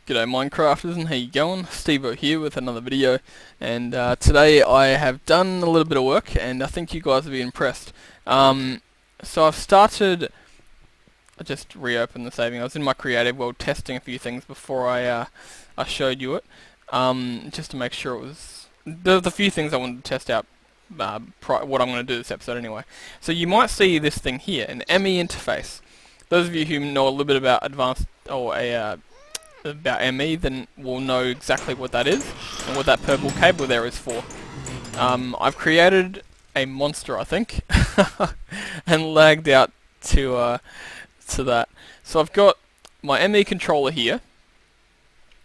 G'day Minecrafters, and how you going? Steve-O here with another video, and today I have done a little bit of work and I think you guys will be impressed. So I've started, I just reopened the saving. I was in my creative world testing a few things before I showed you it, just to make sure it was, there's a few things I wanted to test out, what I'm going to do this episode anyway. So you might see this thing here, an ME interface. Those of you who know a little bit about advanced, or about ME, then will know exactly what that is and what that purple cable there is for. I've created a monster, I think, and lagged out to that. So I've got my ME controller here,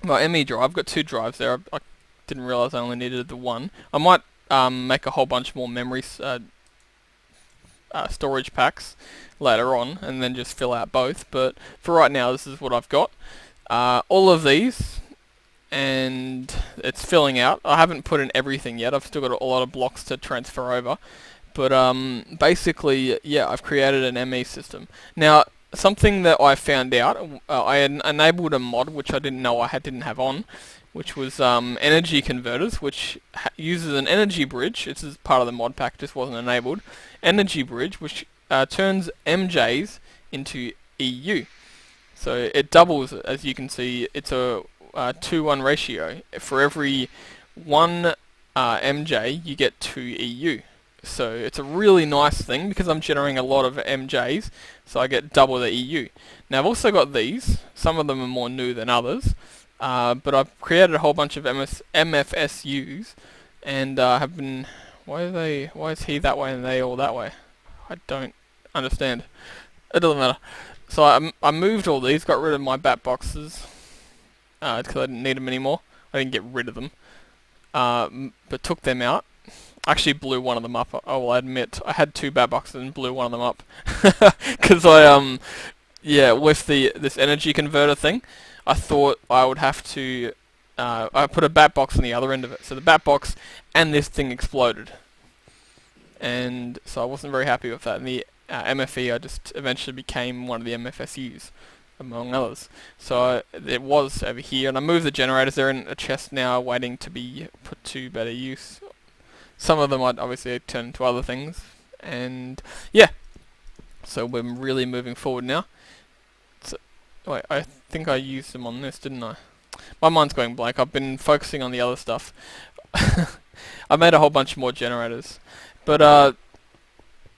my ME drive. I've got two drives there. I didn't realise I only needed the one. I might make a whole bunch more memory storage packs later on, and then just fill out both. But for right now, this is what I've got. All of these, and it's filling out. I haven't put in everything yet. I've still got a lot of blocks to transfer over. But basically, yeah, I've created an ME system. Now, something that I found out, I had enabled a mod which I didn't know I didn't have on, which was energy converters, which uses an energy bridge. This is part of the mod pack, just wasn't enabled. Energy bridge, which turns MJs into EU. So it doubles, as you can see. It's a 2-1 ratio. For every 1 MJ, you get 2 EU. So it's a really nice thing because I'm generating a lot of MJs, so I get double the EU. Now I've also got these. Some of them are more new than others, but I've created a whole bunch of MFSUs, and have been. Why is he that way and they all that way? I don't understand. It doesn't matter. So I moved all these, got rid of my bat boxes, because I didn't need them anymore. I didn't get rid of them, but took them out. Actually blew one of them up. I will admit, I had 2 bat boxes and blew one of them up. Because yeah, with this energy converter thing, I thought I would have to, I put a bat box on the other end of it. So the bat box and this thing exploded. And so I wasn't very happy with that. And the MFE, I just eventually became one of the MFSUs, among others. So it was over here, and I moved the generators. They're in a chest now, waiting to be put to better use. Some of them I'd obviously turn into other things, and yeah. So we're really moving forward now. So, wait, I think I used them on this, didn't I? My mind's going blank. I've been focusing on the other stuff. I made a whole bunch more generators, but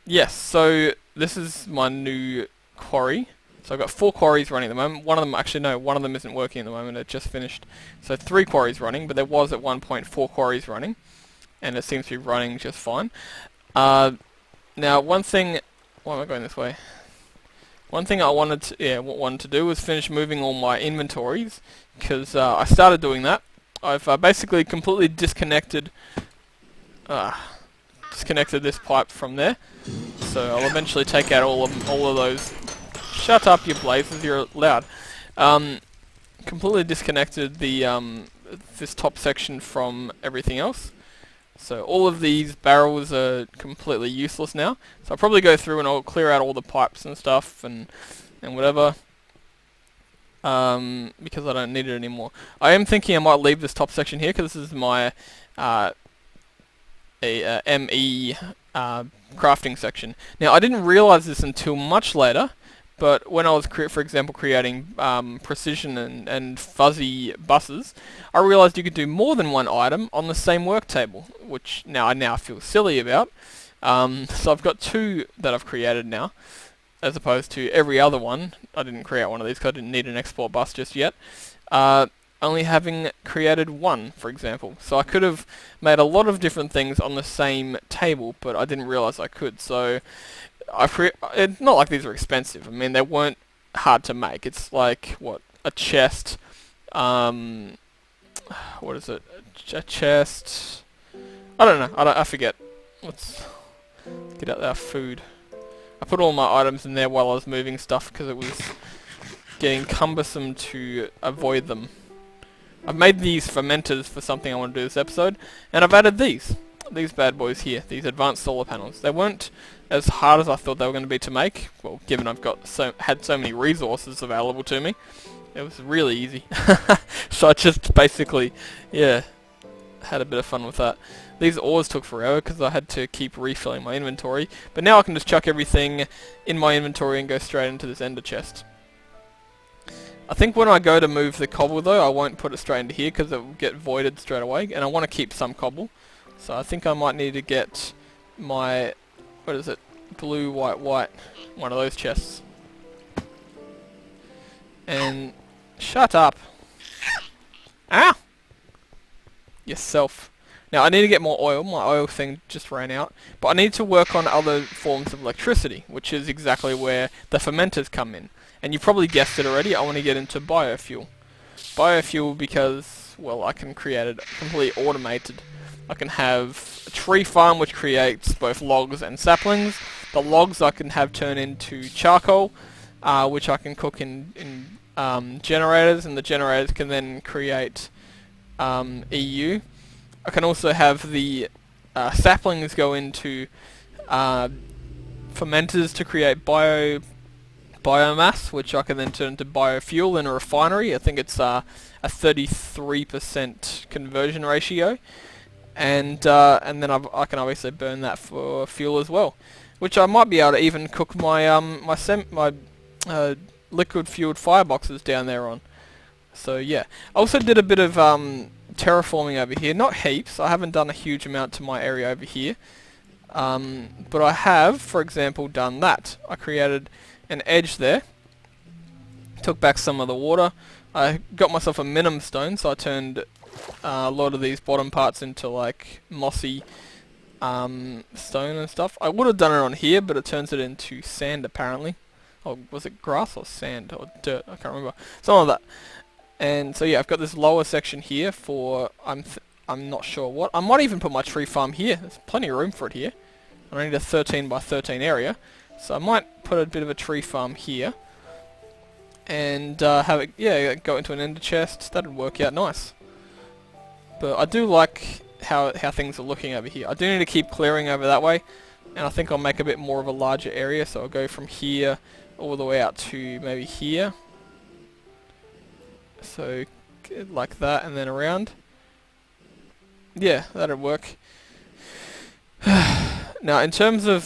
yes. So this is my new quarry. So I've got 4 quarries running at the moment. One of them, actually no, one of them isn't working at the moment. It just finished. So 3 quarries running, but there was at one point 4 quarries running, and it seems to be running just fine. Now one thing, why am I going this way? One thing I wanted to do was finish moving all my inventories, because I started doing that. I've basically completely disconnected this pipe from there. So I'll eventually take out all of those. Shut up, you blazes! You're loud. Completely disconnected the this top section from everything else. So all of these barrels are completely useless now. So I'll probably go through and I'll clear out all the pipes and stuff and whatever. Because I don't need it anymore. I am thinking I might leave this top section here because this is my ME crafting section. Now I didn't realize this until much later, but when I was, for example, creating precision and fuzzy buses, I realized you could do more than one item on the same work table, which I now feel silly about. So I've got 2 that I've created now, as opposed to every other one. I didn't create one of these because I didn't need an export bus just yet. Only having created 1, for example. So I could have made a lot of different things on the same table, but I didn't realize I could. So it's not like these are expensive. I mean, they weren't hard to make. It's like, what, a chest, what is it, a chest, I don't know, I forget. Let's get out our food. I put all my items in there while I was moving stuff because it was getting cumbersome to avoid them. I've made these fermenters for something I want to do this episode, and I've added these bad boys here, these advanced solar panels. They weren't as hard as I thought they were going to be to make, well, given I've got had so many resources available to me, It was really easy. So I just basically, yeah, had a bit of fun with that. These ores took forever because I had to keep refilling my inventory, but now I can just chuck everything in my inventory and go straight into this ender chest. I think when I go to move the cobble though, I won't put it straight into here because it will get voided straight away, and I want to keep some cobble. So I think I might need to get my, what is it, blue, white, white, one of those chests. And shut up. Ah! Yourself. Now I need to get more oil, my oil thing just ran out, but I need to work on other forms of electricity, which is exactly where the fermenters come in. And you probably guessed it already, I want to get into biofuel. Biofuel because, well, I can create it completely automated. I can have a tree farm which creates both logs and saplings. The logs I can have turn into charcoal, which I can cook in generators, and the generators can then create EU. I can also have the saplings go into fermenters to create biomass, which I can then turn into biofuel in a refinery. I think it's a 33% conversion ratio, and then I can obviously burn that for fuel as well, which I might be able to even cook my liquid fueled fireboxes down there on. So yeah, I also did a bit of terraforming over here. Not heaps. I haven't done a huge amount to my area over here, but I have, for example, done that. I created an edge there. Took back some of the water. I got myself a minimum stone, so I turned a lot of these bottom parts into like mossy stone and stuff. I would have done it on here, but it turns it into sand apparently. Or was it grass or sand or dirt? I can't remember. Something like that. And so yeah, I've got this lower section here for I'm not sure what. I might even put my tree farm here. There's plenty of room for it here. I need a 13 by 13 area, so I might put a bit of a tree farm here, and have it go into an ender chest. That'd work out nice. But I do like how things are looking over here. I do need to keep clearing over that way, and I think I'll make a bit more of a larger area. So I'll go from here all the way out to maybe here. So like that, and then around. Yeah, that'd work. Now in terms of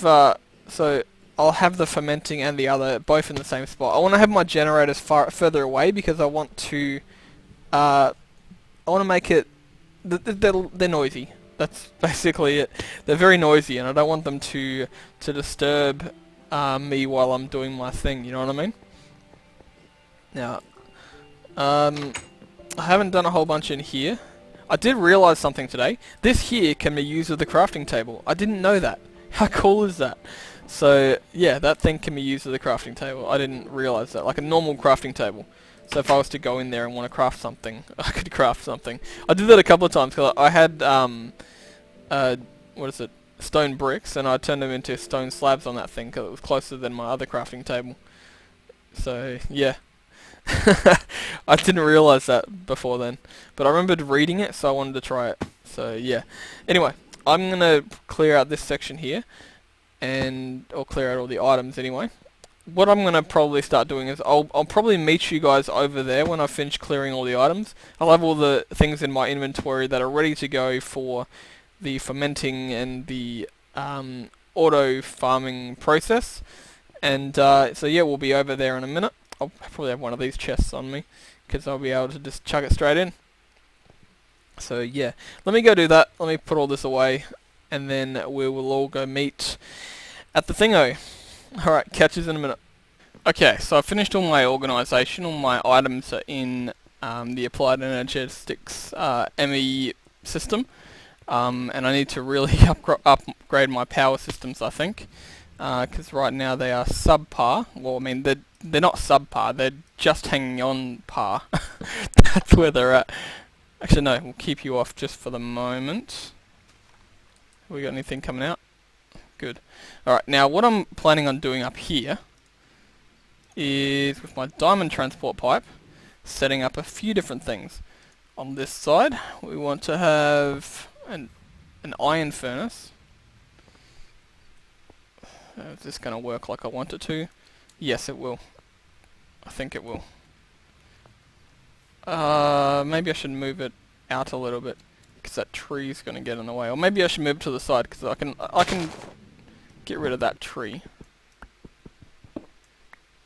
so I'll have the fermenting and the other both in the same spot. I want to have my generators further away because I want to make it they're noisy. That's basically it. They're very noisy, and I don't want them to disturb me while I'm doing my thing. You know what I mean? Now, I haven't done a whole bunch in here. I did realise something today. This here can be used as the crafting table. I didn't know that. How cool is that? So yeah, that thing can be used as a crafting table. I didn't realise that. Like a normal crafting table. So if I was to go in there and want to craft something, I could craft something. I did that a couple of times because I had what is it? Stone bricks, and I turned them into stone slabs on that thing because it was closer than my other crafting table. So yeah. I didn't realise that before then, but I remembered reading it, so I wanted to try it. So yeah. Anyway, I'm gonna clear out this section here, or clear out all the items anyway. What I'm gonna probably start doing is I'll probably meet you guys over there when I finish clearing all the items. I'll have all the things in my inventory that are ready to go for the fermenting and the auto farming process, and so yeah, we'll be over there in a minute. I'll probably have one of these chests on me because I'll be able to just chuck it straight in. So yeah, let me go do that. Let me put all this away, and then we will all go meet at the thingo. Alright, catch us in a minute. Okay, so I finished all my organisation. All my items are in the Applied Energistics ME system, and I need to really upgrade my power systems, I think, because right now they are subpar. Well, I mean, they're not subpar, they're just hanging on par. That's where they're at. Actually, no, we'll keep you off just for the moment. Have we got anything coming out? Good. Alright, now what I'm planning on doing up here is, with my diamond transport pipe, setting up a few different things. On this side, we want to have an iron furnace. Is this going to work like I want it to? Yes, it will. I think it will. Maybe I should move it out a little bit because that tree's going to get in the way. Or maybe I should move it to the side because I can get rid of that tree.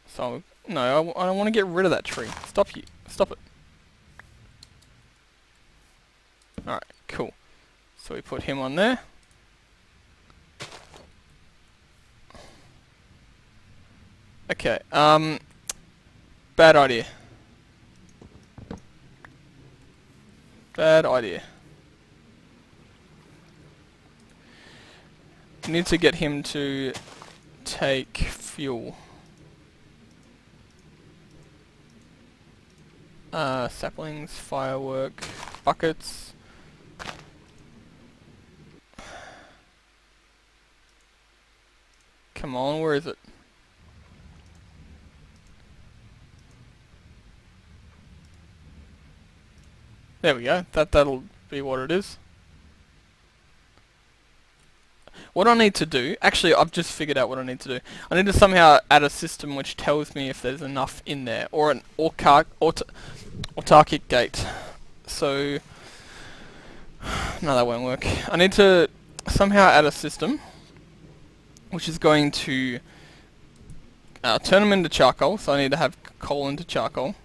So no, I don't want to get rid of that tree. Stop you! Stop it! All right, cool. So we put him on there. Okay. Bad idea. Bad idea. Need to get him to take fuel. Saplings, firework, buckets. Come on, where is it? There we go. That'll be what it is. What I need to do, actually I've just figured out what I need to do. I need to somehow add a system which tells me if there's enough in there, or an autarkic gate. So, no, that won't work. I need to somehow add a system which is going to turn them into charcoal, so I need to have coal into charcoal,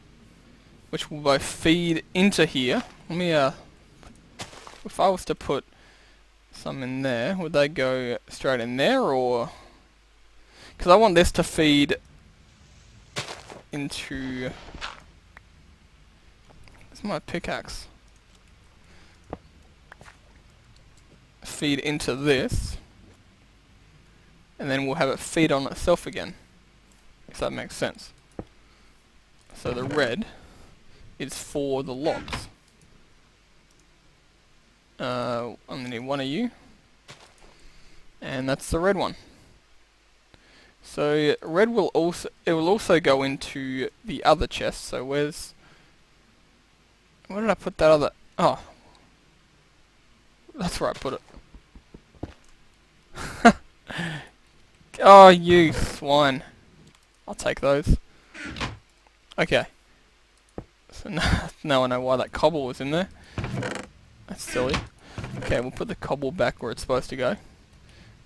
which will both feed into here. Let me, if I was to put some in there, would they go straight in there, or... Because I want this to feed into... Where's my pickaxe? Feed into this, and then we'll have it feed on itself again, if that makes sense. So the red is for the logs. I'm gonna need one of you, and that's the red one. So red will also go into the other chest. So where did I put that other? Oh, that's where I put it. Oh, you swine! I'll take those. Okay. So now I know why that cobble was in there. That's silly. Okay, we'll put the cobble back where it's supposed to go.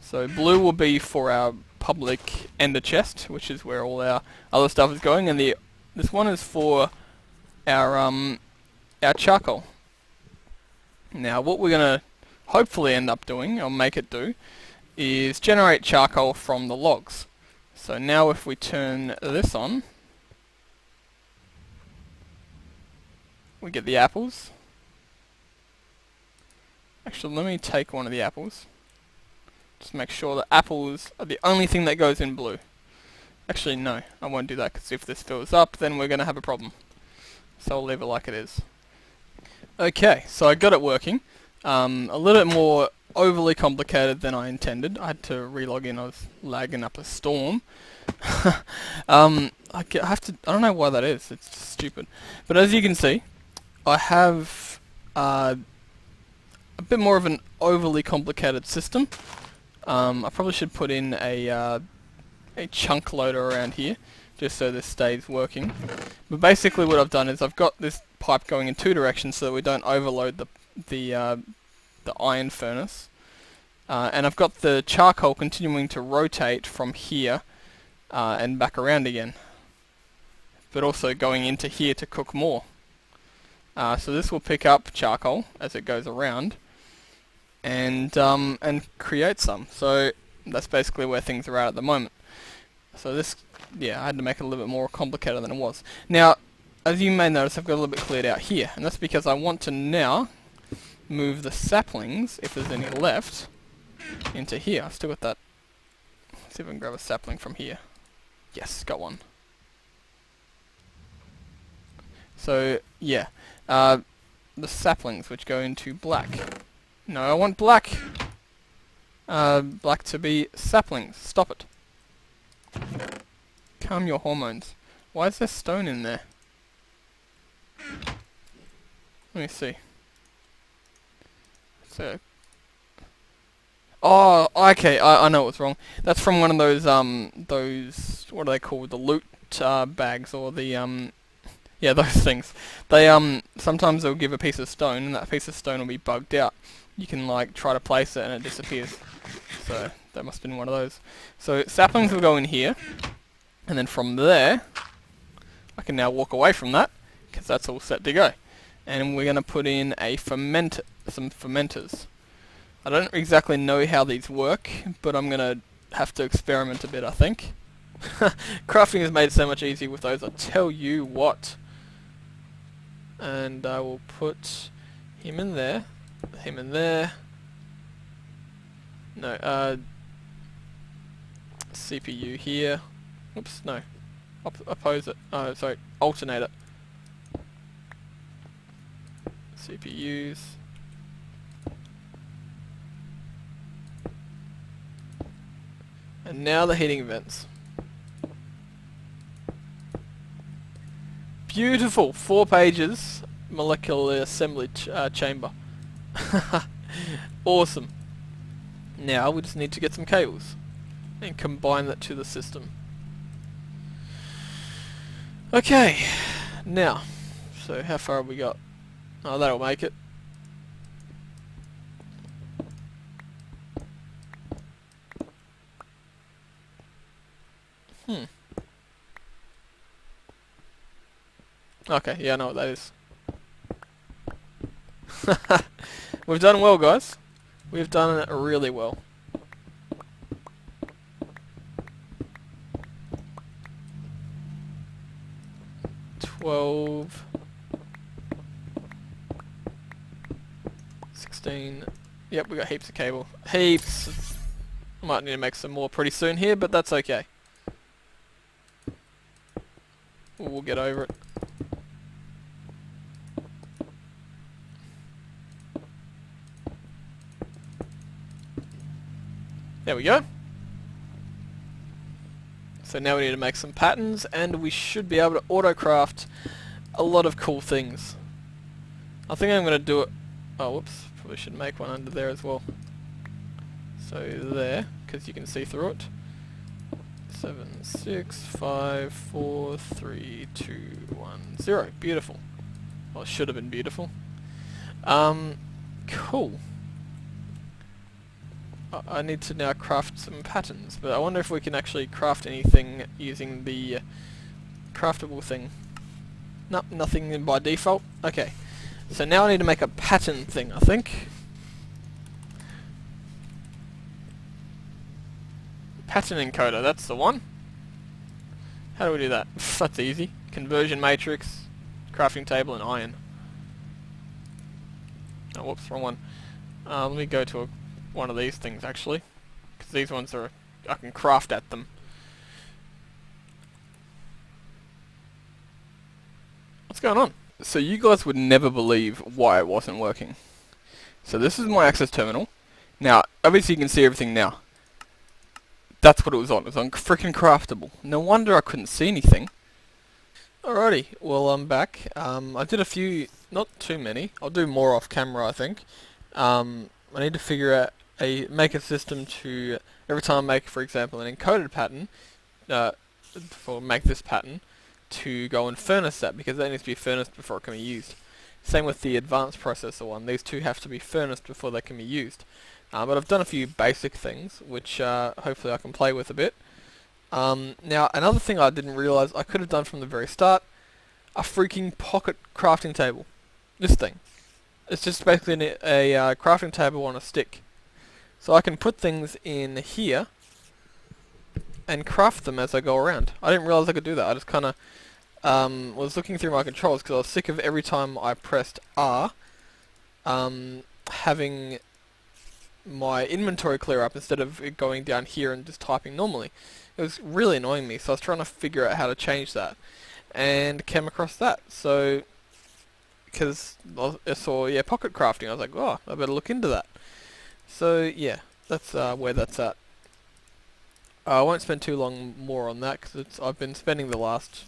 So blue will be for our public ender chest, which is where all our other stuff is going, and this one is for our charcoal. Now what we're gonna hopefully end up doing, or make it do, is generate charcoal from the logs. So now if we turn this on, we get the apples. Actually, let me take one of the apples. Just make sure the apples are the only thing that goes in blue. Actually, no, I won't do that, because if this fills up, then we're going to have a problem. So I'll leave it like it is. Okay, so I got it working. A little bit more overly complicated than I intended. I had to relog in, I was lagging up a storm. I don't know why that is, it's just stupid. But as you can see, I have a bit more of an overly complicated system. I probably should put in a chunk loader around here, just so this stays working. But basically what I've done is I've got this pipe going in two directions so that we don't overload the iron furnace. And I've got the charcoal continuing to rotate from here and back around again, but also going into here to cook more. So this will pick up charcoal as it goes around, and create some. So that's basically where things are at the moment. So this, yeah, I had to make it a little bit more complicated than it was. Now, as you may notice, I've got a little bit cleared out here, and that's because I want to now move the saplings, if there's any left, into here. I've still got that. Let's see if I can grab a sapling from here. Yes, got one. So, yeah. The saplings, which go into black. No, I want black. Black to be saplings. Stop it. Calm your hormones. Why is there stone in there? Let me see. So, oh, okay. I know what's wrong. That's from one of those what are they called? The loot bags, or the Yeah, those things. They sometimes they'll give a piece of stone, and that piece of stone will be bugged out. You can like try to place it and it disappears. So that must have been one of those. So saplings will go in here, and then from there, I can now walk away from that because that's all set to go. And we're going to put in some fermenters. I don't exactly know how these work, but I'm going to have to experiment a bit, I think. Crafting is made so much easier with those, I tell you what. And I will put him in there, him in there. No, CPU here. Oops, no. Oppose it. Oh, sorry, alternate it. CPUs. And now the heating vents. Beautiful! 4 pages, molecular assembly chamber. Awesome. Now we just need to get some cables and combine that to the system. Okay, now, so how far have we got? Oh, that'll make it. Okay, yeah, I know what that is. We've done well, guys. We've done it really well. $12, 16. Yep, we got heaps of cable. Heaps. Might need to make some more pretty soon here, but that's okay. We'll get over it. There we go. So now we need to make some patterns, and we should be able to auto-craft a lot of cool things. I think I'm going to do it... Oh, whoops. Probably should make one under there as well. So there, because you can see through it. 7, 6, 5, 4, 3, 2, 1, 0. Beautiful. Well, it should have been beautiful. Cool. I need to now craft some patterns, but I wonder if we can actually craft anything using the craftable thing. Nope, nothing by default. Okay, so now I need to make a pattern thing, I think. Pattern encoder, that's the one. How do we do that? That's easy. Conversion matrix, crafting table, and iron. Oh, whoops, wrong one. Let me go to one of these things actually, because these ones are, I can craft at them. What's going on? So you guys would never believe why it wasn't working. So this is my access terminal. Now, obviously you can see everything now. That's what it was on. It was on freaking craftable. No wonder I couldn't see anything. Alrighty, well I'm back. I did a few, not too many. I'll do more off camera, I think. I need to figure out make a system to, every time I make, for example, an encoded pattern, make this pattern, to go and furnace that, because that needs to be furnaced before it can be used. Same with the advanced processor one, these two have to be furnaced before they can be used. But I've done a few basic things, which hopefully I can play with a bit. Now, another thing I didn't realise I could have done from the very start, a freaking pocket crafting table. This thing. It's just basically a crafting table on a stick. So I can put things in here and craft them as I go around. I didn't realise I could do that. I just kind of was looking through my controls because I was sick of every time I pressed R having my inventory clear up instead of it going down here and just typing normally. It was really annoying me, so I was trying to figure out how to change that, and came across that. So, because I saw, yeah, pocket crafting, I was like, oh, I better look into that. So, yeah, that's where that's at. I won't spend too long more on that, because I've been spending the last,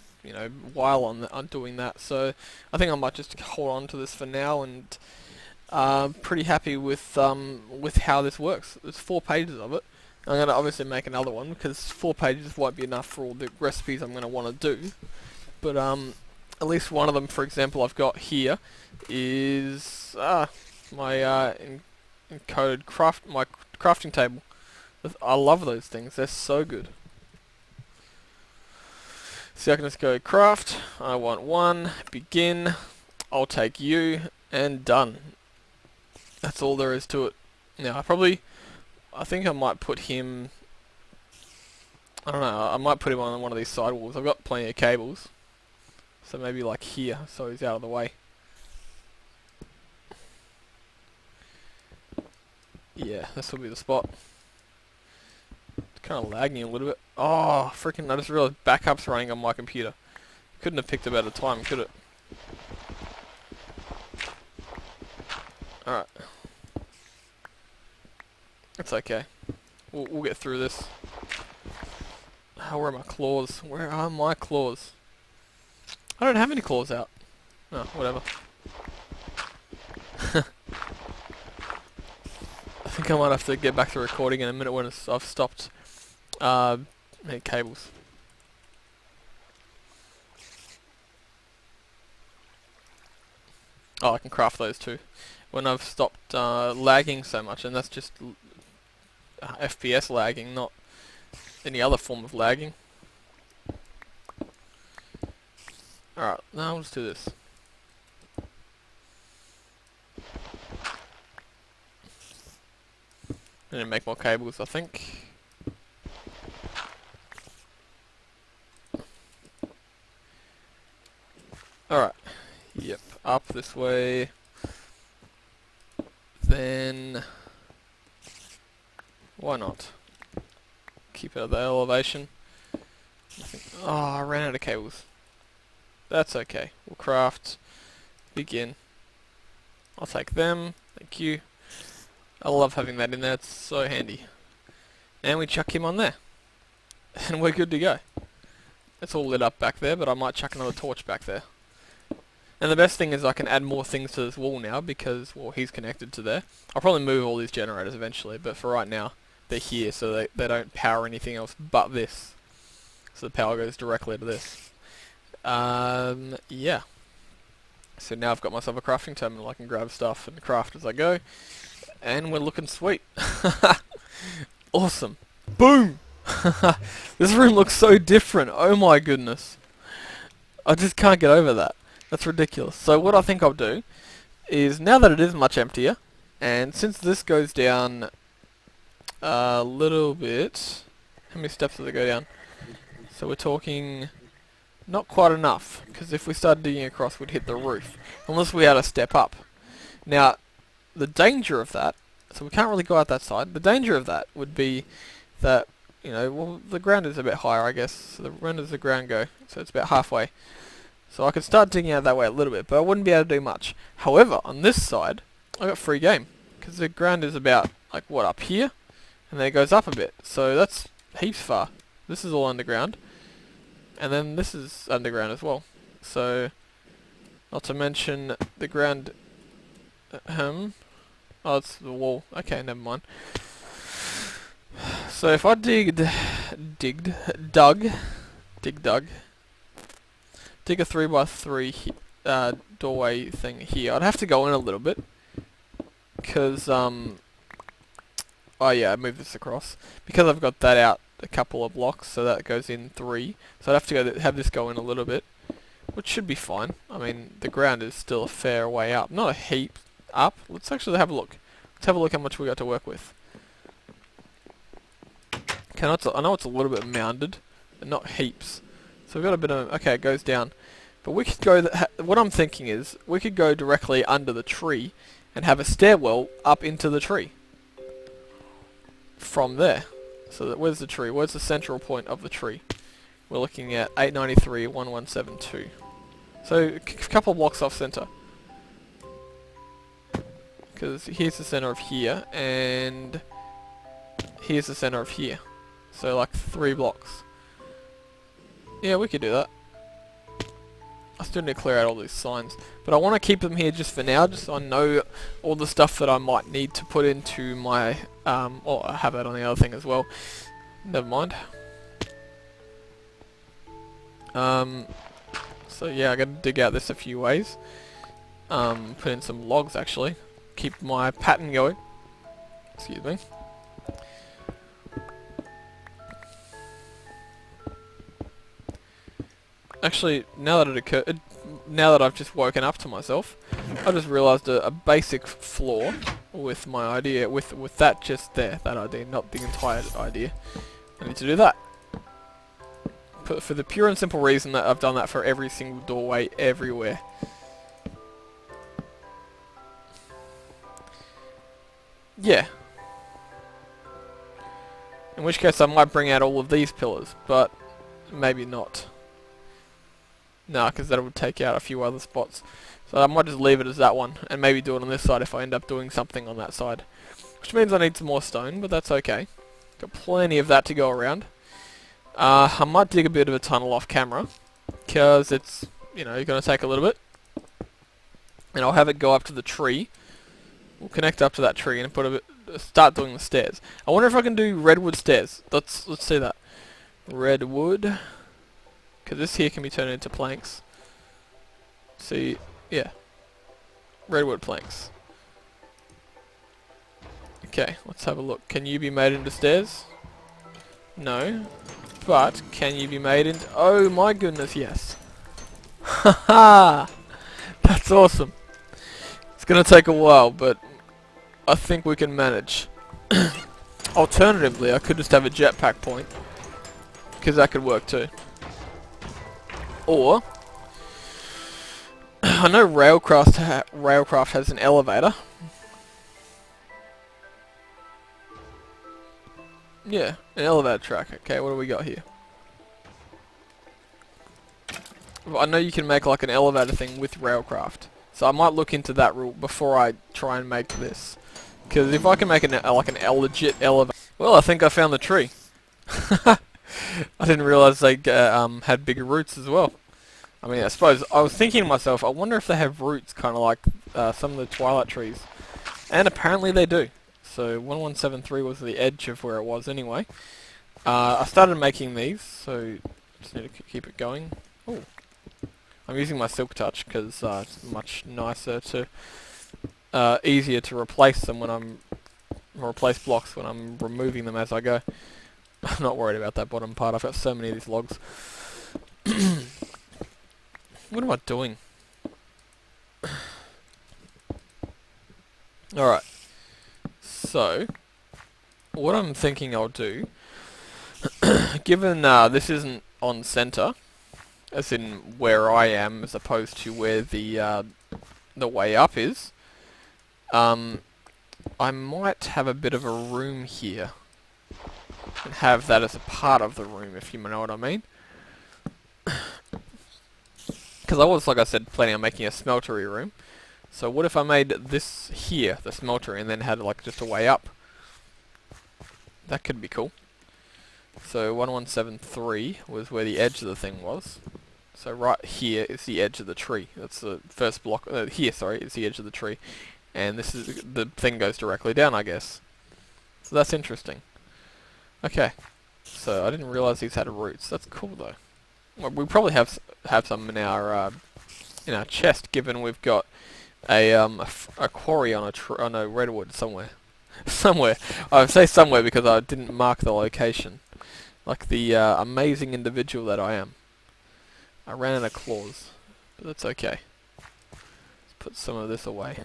while on doing that, so I think I might just hold on to this for now, and pretty happy with how this works. There's 4 pages of it. I'm going to obviously make another one, because 4 pages won't be enough for all the recipes I'm going to want to do. But at least one of them, for example, I've got here is my encoded my crafting table. I love those things. They're so good. So I can just go craft. I want one. Begin. I'll take you, and done. That's all there is to it. Now I think I might put him. I don't know. I might put him on one of these side walls. I've got plenty of cables. So maybe like here, so he's out of the way. Yeah, this will be the spot. It's kind of lagging a little bit. Oh, freaking, I just realized backup's running on my computer. Couldn't have picked a better time, could it? Alright. It's okay. We'll get through this. Oh, where are my claws? Where are my claws? I don't have any claws out. Oh, whatever. I think I might have to get back to recording in a minute when I've stopped cables. Oh, I can craft those too. When I've stopped lagging so much, and that's just FPS lagging, not any other form of lagging. Alright, now let's do this. I need to make more cables, I think. Alright. Yep, up this way. Then why not? Keep it at the elevation. Oh, I ran out of cables. That's okay. We'll craft. Begin. I'll take them. Thank you. I love having that in there. It's so handy. And we chuck him on there. And we're good to go. It's all lit up back there, but I might chuck another torch back there. And the best thing is I can add more things to this wall now because, well, he's connected to there. I'll probably move all these generators eventually, but for right now, they're here, so they don't power anything else but this. So the power goes directly to this. Yeah. So now I've got myself a crafting terminal. I can grab stuff and craft as I go. And we're looking sweet. Awesome. Boom! This room looks so different. Oh my goodness. I just can't get over that. That's ridiculous. So what I think I'll do is, now that it is much emptier, and since this goes down a little bit, how many steps does it go down? So we're talking not quite enough, because if we started digging across we'd hit the roof, unless we had to step up. Now, the danger of that, so we can't really go out that side, the danger of that would be that, you know, well, the ground is a bit higher, I guess, so where does the ground go? So it's about halfway. So I could start digging out that way a little bit, but I wouldn't be able to do much. However, on this side, I got free game, because the ground is about, like, what, up here? And then it goes up a bit, so that's heaps far. This is all underground, and then this is underground as well. So, not to mention the ground, oh, it's the wall. Okay, never mind. So if I dig a 3x3 doorway thing here, I'd have to go in a little bit, because oh yeah, I moved this across, because I've got that out a couple of blocks, so that goes in 3, so I'd have to have this go in a little bit, which should be fine. I mean, the ground is still a fair way up, not a heap up. Let's actually have a look. Let's have a look how much we got to work with. Okay, I know it's a little bit mounded, but not heaps. So we've got a bit of, okay, it goes down. But we could go, what I'm thinking is, we could go directly under the tree and have a stairwell up into the tree. From there. So that, where's the tree? Where's the central point of the tree? We're looking at 893, 1172. So a couple of blocks off center. Because here's the center of here, and here's the center of here. So like 3 blocks. Yeah, we could do that. I still need to clear out all these signs, but I want to keep them here just for now, just so I know all the stuff that I might need to put into my, or I have that on the other thing as well. Never mind. So So yeah, I gotta dig out this a few ways. Put in some logs actually. Keep my pattern going. Excuse me. Actually, now that I've just woken up to myself, I just realised a basic flaw with my idea, with that just there, that idea, not the entire idea. I need to do that. For the pure and simple reason that I've done that for every single doorway everywhere. Yeah. In which case I might bring out all of these pillars, but maybe not. Nah, because that would take out a few other spots. So I might just leave it as that one, and maybe do it on this side if I end up doing something on that side. Which means I need some more stone, but that's okay. Got plenty of that to go around. I might dig a bit of a tunnel off camera, because it's, you know, going to take a little bit. And I'll have it go up to the tree. We'll connect up to that tree and put a bit, start doing the stairs. I wonder if I can do redwood stairs. Let's see that. Redwood. Because this here can be turned into planks. See, yeah. Redwood planks. Okay, let's have a look. Can you be made into stairs? No. But, can you be made into... Oh my goodness, yes. Haha! That's awesome. It's gonna take a while, but I think we can manage. Alternatively, I could just have a jetpack point. Because that could work too. Or... I know Railcraft has an elevator. Yeah, an elevator track. Okay, what do we got here? Well, I know you can make like an elevator thing with Railcraft. So I might look into that rule before I try and make this. Because if I can make a legit elevator... Well, I think I found the tree. I didn't realise they had bigger roots as well. I mean, I suppose, I was thinking to myself, I wonder if they have roots kind of like some of the twilight trees. And apparently they do. So 1173 was the edge of where it was anyway. I started making these, so just need to keep it going. Ooh. I'm using my silk touch because it's much nicer to, easier to replace them when replace blocks when I'm removing them as I go. I'm not worried about that bottom part. I've got so many of these logs. What am I doing? Alright. So, what I'm thinking I'll do, given this isn't on center, as in where I am as opposed to where the way up is, I might have a bit of a room here. And have that as a part of the room, if you know what I mean. Because I was, like I said, planning on making a smeltery room. So what if I made this here, the smeltery, and then had like just a way up? That could be cool. So 1173 was where the edge of the thing was. So right here is the edge of the tree. That's the first block. Here, sorry, is the edge of the tree. And this is the thing goes directly down, I guess. So that's interesting. Okay. So I didn't realise these had roots. That's cool though. Well, we probably have some in our chest, given we've got a quarry on a redwood somewhere. Somewhere. I say somewhere because I didn't mark the location. Like the amazing individual that I am. I ran out of claws, but that's okay. Let's put some of this away.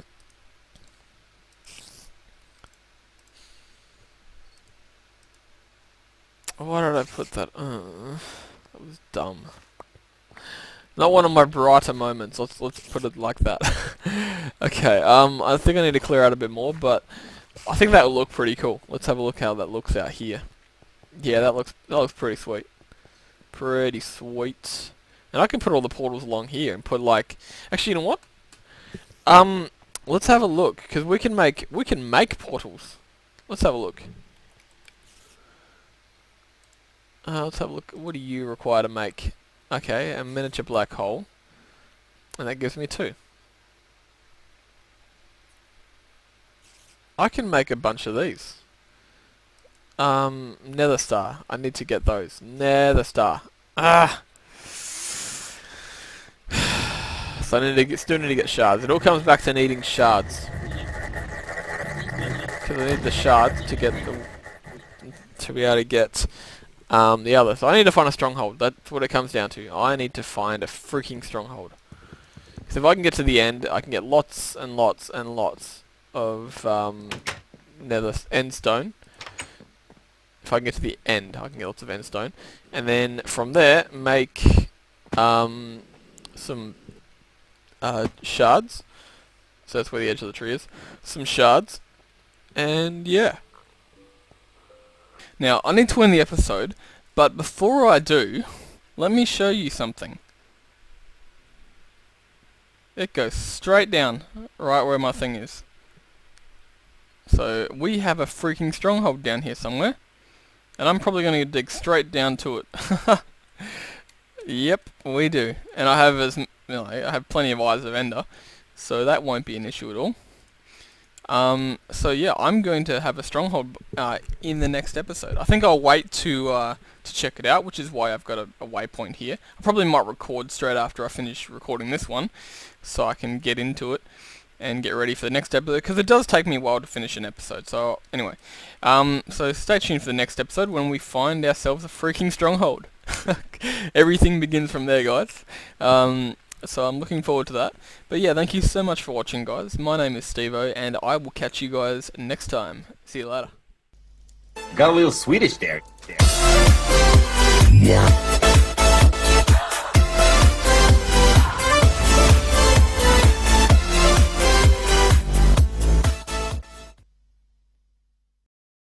Why did I put that? That was dumb. Not one of my brighter moments. Let's put it like that. Okay. I think I need to clear out a bit more, but I think that will look pretty cool. Let's have a look how that looks out here. Yeah, that looks pretty sweet. Pretty sweet. And I can put all the portals along here and put like. Actually, you know what? Let's have a look because we can make portals. Let's have a look. Let's have a look. What do you require to make? Okay, a miniature black hole. And that gives me 2. I can make a bunch of these. Nether star. I need to get those. Nether star. Ah! So still need to get shards. It all comes back to needing shards. Because I need the shards to get to be able to get the other. So I need to find a stronghold. That's what it comes down to. I need to find a freaking stronghold. Because if I can get to the end, I can get lots and lots and lots of nether endstone. If I can get to the end, I can get lots of endstone. And then from there, make some shards. So that's where the edge of the tree is. Some shards. And yeah. Now, I need to end the episode, but before I do, let me show you something. It goes straight down, right where my thing is. So, we have a freaking stronghold down here somewhere. And I'm probably going to dig straight down to it. Yep, we do. And I have I have plenty of eyes of ender, so that won't be an issue at all. So yeah, I'm going to have a stronghold in the next episode. I think I'll wait to check it out, which is why I've got a waypoint here. I probably might record straight after I finish recording this one, so I can get into it and get ready for the next episode, because it does take me a while to finish an episode. So anyway, so stay tuned for the next episode when we find ourselves a freaking stronghold. Everything begins from there, guys. So I'm looking forward to that. But yeah, thank you so much for watching, guys. My name is Stevo, and I will catch you guys next time. See you later. Got a little Swedish there. Yeah.